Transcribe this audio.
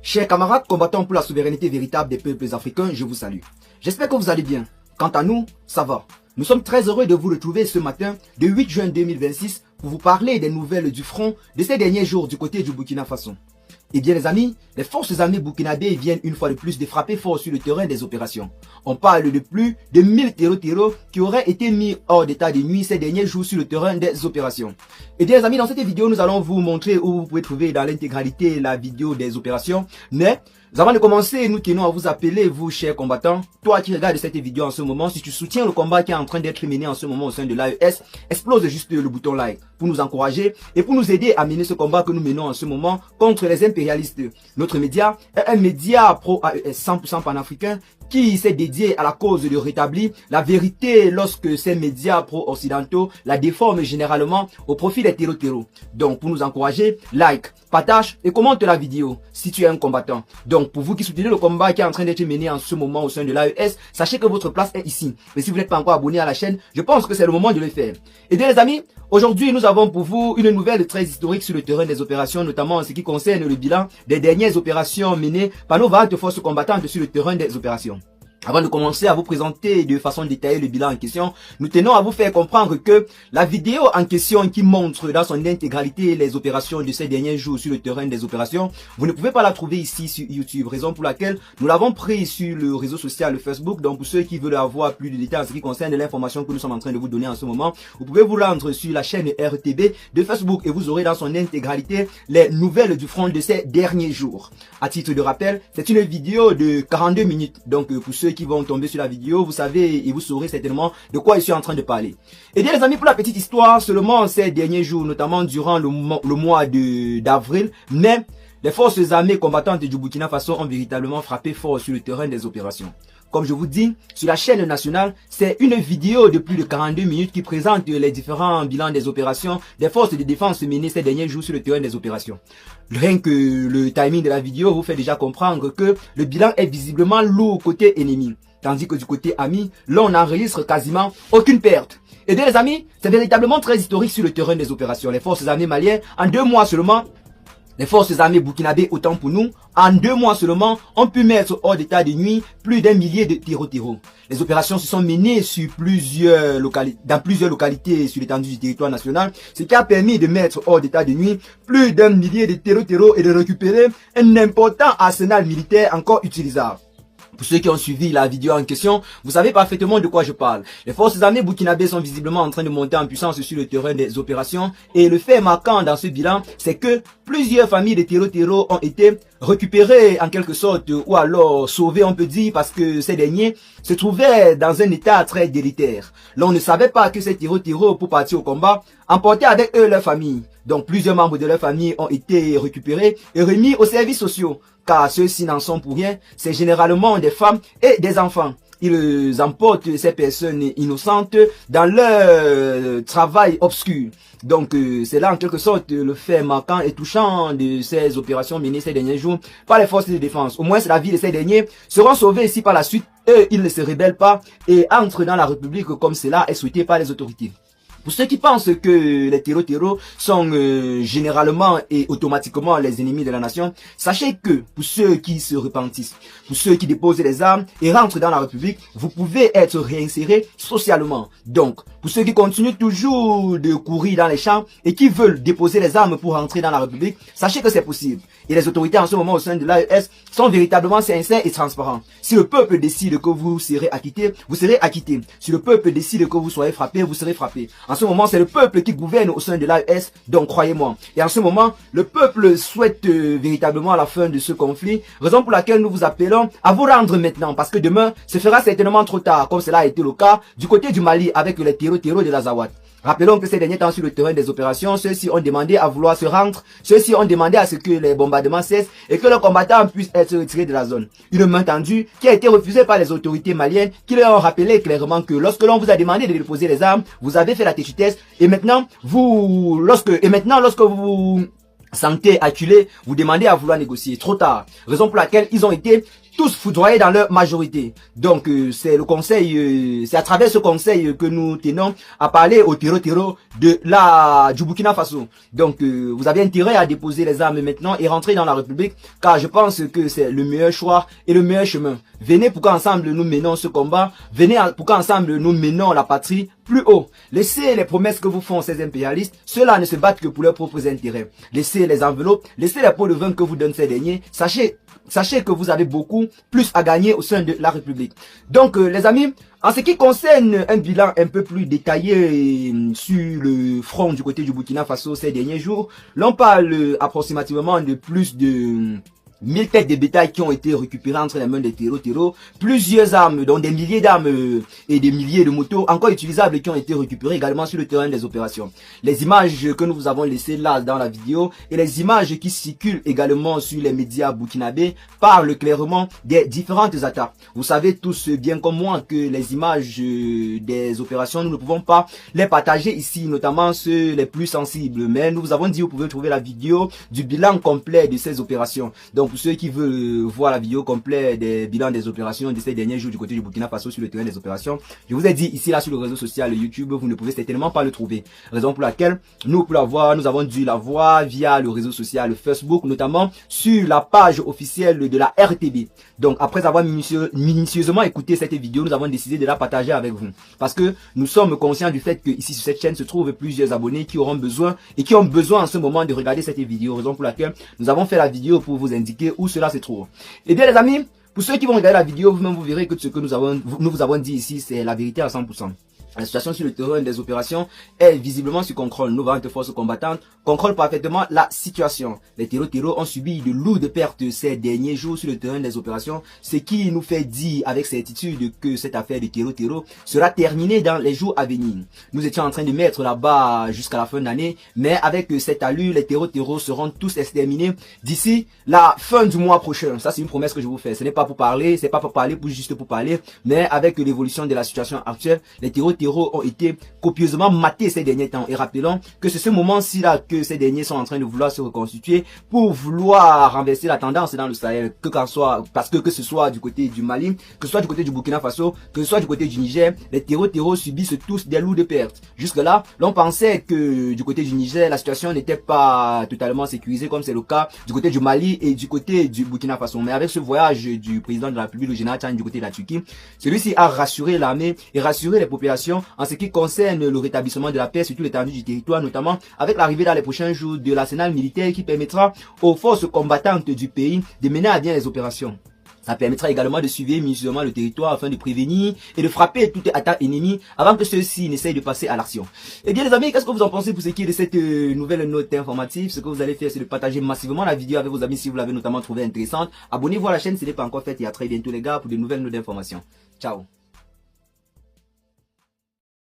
Chers camarades combattants pour la souveraineté véritable des peuples africains, je vous salue. J'espère que vous allez bien. Quant à nous, ça va. Nous sommes très heureux de vous retrouver ce matin, le 8 juin 2026, pour vous parler des nouvelles du front de ces derniers jours du côté du Burkina Faso. Eh bien les amis, les forces armées burkinabées viennent une fois de plus de frapper fort sur le terrain des opérations. On parle de plus de 1000 terreaux qui auraient été mis hors d'état de nuit ces derniers jours sur le terrain des opérations. Eh bien les amis, dans cette vidéo, nous allons vous montrer où vous pouvez trouver dans l'intégralité la vidéo des opérations. Mais avant de commencer, nous tenons à vous appeler, vous chers combattants, toi qui regardes cette vidéo en ce moment, si tu soutiens le combat qui est en train d'être mené en ce moment au sein de l'AES, explose juste le bouton like pour nous encourager et pour nous aider à mener ce combat que nous menons en ce moment contre les impérialistes. Notre média est un média pro-AES 100% panafricain qui s'est dédié à la cause de rétablir la vérité lorsque ces médias pro-occidentaux la déforment généralement au profit des terreaux. Donc pour nous encourager, like, partage et commente la vidéo si tu es un combattant. Donc pour vous qui soutenez le combat qui est en train d'être mené en ce moment au sein de l'AES, sachez que votre place est ici. Mais si vous n'êtes pas encore abonné à la chaîne, je pense que c'est le moment de le faire. Et bien les amis, aujourd'hui nous avons pour vous une nouvelle très historique sur le terrain des opérations, notamment en ce qui concerne le bilan des dernières opérations menées par nos vaillantes forces combattantes sur le terrain des opérations. Avant de commencer à vous présenter de façon détaillée le bilan en question, nous tenons à vous faire comprendre que la vidéo en question qui montre dans son intégralité les opérations de ces derniers jours sur le terrain des opérations, vous ne pouvez pas la trouver ici sur YouTube, raison pour laquelle nous l'avons pris sur le réseau social Facebook. Donc pour ceux qui veulent avoir plus de détails en ce qui concerne l'information que nous sommes en train de vous donner en ce moment, vous pouvez vous rendre sur la chaîne RTB de Facebook et vous aurez dans son intégralité les nouvelles du front de ces derniers jours. À titre de rappel, c'est une vidéo de 42 minutes, donc pour ceux qui vont tomber sur la vidéo, vous savez et vous saurez certainement de quoi je suis en train de parler. Et bien les amis, pour la petite histoire, seulement ces derniers jours, notamment durant le mois d'avril, mais les forces armées combattantes du Burkina Faso ont véritablement frappé fort sur le terrain des opérations. Comme je vous dis, sur la chaîne nationale, c'est une vidéo de plus de 42 minutes qui présente les différents bilans des opérations des forces de défense menées ces derniers jours sur le terrain des opérations. Rien que le timing de la vidéo vous fait déjà comprendre que le bilan est visiblement lourd côté ennemi. Tandis que du côté ami, là on n'enregistre quasiment aucune perte. Et bien les amis, c'est véritablement très historique sur le terrain des opérations. Les forces armées maliennes, en 2 mois seulement, les forces armées burkinabées, autant pour nous, en 2 mois seulement, ont pu mettre hors d'état de nuit plus d'1 millier de terreaux. Les opérations se sont menées sur dans plusieurs localités sur l'étendue du territoire national, ce qui a permis de mettre hors d'état de nuit plus d'1 millier de terreaux et de récupérer un important arsenal militaire encore utilisable. Pour ceux qui ont suivi la vidéo en question, vous savez parfaitement de quoi je parle. Les forces armées burkinabées sont visiblement en train de monter en puissance sur le terrain des opérations. Et le fait marquant dans ce bilan, c'est que plusieurs familles de terreaux ont été récupérées en quelque sorte, ou alors sauvées on peut dire, parce que ces derniers se trouvaient dans un état très délétère. Là on ne savait pas que ces terreaux pour partir au combat emportaient avec eux leur famille. Donc plusieurs membres de leur famille ont été récupérés et remis aux services sociaux. Car ceux-ci n'en sont pour rien, c'est généralement des femmes et des enfants. Ils emportent ces personnes innocentes dans leur travail obscur. Donc c'est là en quelque sorte le fait marquant et touchant de ces opérations menées ces derniers jours par les forces de défense. Au moins la vie de ces derniers seront sauvés si par la suite eux ils ne se rebellent pas et entrent dans la République comme cela est souhaité par les autorités. Pour ceux qui pensent que les terreaux sont généralement et automatiquement les ennemis de la nation, sachez que pour ceux qui se repentissent, pour ceux qui déposent les armes et rentrent dans la République, vous pouvez être réinsérés socialement. Donc, pour ceux qui continuent toujours de courir dans les champs et qui veulent déposer les armes pour rentrer dans la République, sachez que c'est possible. Et les autorités en ce moment au sein de l'AES sont véritablement sincères et transparents. Si le peuple décide que vous serez acquitté, vous serez acquitté. Si le peuple décide que vous soyez frappé, vous serez frappé. En ce moment, c'est le peuple qui gouverne au sein de l'AES, donc croyez-moi. Et en ce moment, le peuple souhaite véritablement la fin de ce conflit, raison pour laquelle nous vous appelons à vous rendre maintenant, parce que demain, ce sera certainement trop tard, comme cela a été le cas du côté du Mali avec les terreaux de l'Azawad. Rappelons que ces derniers temps sur le terrain des opérations, ceux-ci ont demandé à vouloir se rendre, ceux-ci ont demandé à ce que les bombardements cessent et que leurs combattants puissent être retirés de la zone. Une main tendue qui a été refusée par les autorités maliennes qui leur ont rappelé clairement que lorsque l'on vous a demandé de déposer les armes, vous avez fait la têtutesse et maintenant lorsque vous sentez acculé, vous demandez à vouloir négocier. Trop tard. Raison pour laquelle ils ont été tous foudroyés dans leur majorité. Donc c'est le conseil, c'est à travers ce conseil que nous tenons à parler au terreau du Burkina Faso. Donc vous avez intérêt à déposer les armes maintenant et rentrer dans la République, car je pense que c'est le meilleur choix et le meilleur chemin. Venez pour qu'ensemble nous menons ce combat, venez pour qu'ensemble nous menons la patrie plus haut. Laissez les promesses que vous font ces impérialistes, ceux-là ne se battent que pour leurs propres intérêts. Laissez les enveloppes, laissez les pots de vin que vous donnent ces derniers, sachez que vous avez beaucoup plus à gagner au sein de la République. Donc les amis, en ce qui concerne un bilan un peu plus détaillé sur le front du côté du Burkina Faso ces derniers jours, l'on parle approximativement de plus de 1000 têtes de bétail qui ont été récupérées entre les mains des terreaux, plusieurs armes, dont des milliers d'armes et des milliers de motos encore utilisables qui ont été récupérées également sur le terrain des opérations. Les images que nous vous avons laissées là dans la vidéo et les images qui circulent également sur les médias burkinabés parlent clairement des différentes attaques. Vous savez tous bien comme moi que les images des opérations, nous ne pouvons pas les partager ici, notamment ceux les plus sensibles. Mais nous vous avons dit, vous pouvez trouver la vidéo du bilan complet de ces opérations. Donc pour ceux qui veulent voir la vidéo complète des bilans des opérations de ces derniers jours du côté du Burkina Faso sur le terrain des opérations, je vous ai dit ici là sur le réseau social YouTube, vous ne pouvez certainement pas le trouver. Raison pour laquelle nous pour l'avoir, nous avons dû la voir via le réseau social Facebook, notamment sur la page officielle de la RTB. Donc après avoir minutieusement écouté cette vidéo, nous avons décidé de la partager avec vous. Parce que nous sommes conscients du fait que ici sur cette chaîne se trouvent plusieurs abonnés qui auront besoin et qui ont besoin en ce moment de regarder cette vidéo. Raison pour laquelle nous avons fait la vidéo pour vous indiquer où cela se trouve. Et bien les amis, pour ceux qui vont regarder la vidéo, vous-même vous verrez que ce que nous vous avons dit ici, c'est la vérité à 100%. La situation sur le terrain des opérations est visiblement sous contrôle. Nos vaillantes forces combattantes contrôlent parfaitement la situation. Les terreaux ont subi de lourdes pertes ces derniers jours sur le terrain des opérations, ce qui nous fait dire avec certitude que cette affaire de terreau sera terminée dans les jours à venir. Nous étions en train de mettre là-bas jusqu'à la fin de l'année, mais avec cette allure, les terreaux seront tous exterminés d'ici la fin du mois prochain. Ça, c'est une promesse que je vous fais. Ce n'est pas pour parler, c'est pas pour parler juste pour parler, mais avec l'évolution de la situation actuelle, les terreaux ont été copieusement matés ces derniers temps. Et rappelons que c'est ce moment-ci là que ces derniers sont en train de vouloir se reconstituer pour vouloir renverser la tendance dans le Sahel, parce que ce soit du côté du Mali, que ce soit du côté du Burkina Faso, que ce soit du côté du Niger, les terreaux subissent tous des lourdes pertes. Jusque là, l'on pensait que du côté du Niger, la situation n'était pas totalement sécurisée comme c'est le cas du côté du Mali et du côté du Burkina Faso. Mais avec ce voyage du président de la République, le général Tchani, du côté de la Turquie, celui-ci a rassuré l'armée et rassuré les populations en ce qui concerne le rétablissement de la paix sur toute l'étendue du territoire, notamment avec l'arrivée dans les prochains jours de l'arsenal militaire qui permettra aux forces combattantes du pays de mener à bien les opérations. Ça permettra également de suivre minutieusement le territoire afin de prévenir et de frapper toute attaque ennemie avant que ceux-ci n'essayent de passer à l'action. Et bien les amis, qu'est-ce que vous en pensez pour ce qui est de cette nouvelle note informative? Ce que vous allez faire, c'est de partager massivement la vidéo avec vos amis si vous l'avez notamment trouvée intéressante. Abonnez-vous à la chaîne si ce n'est pas encore fait et à très bientôt les gars pour de nouvelles notes d'informations. Ciao.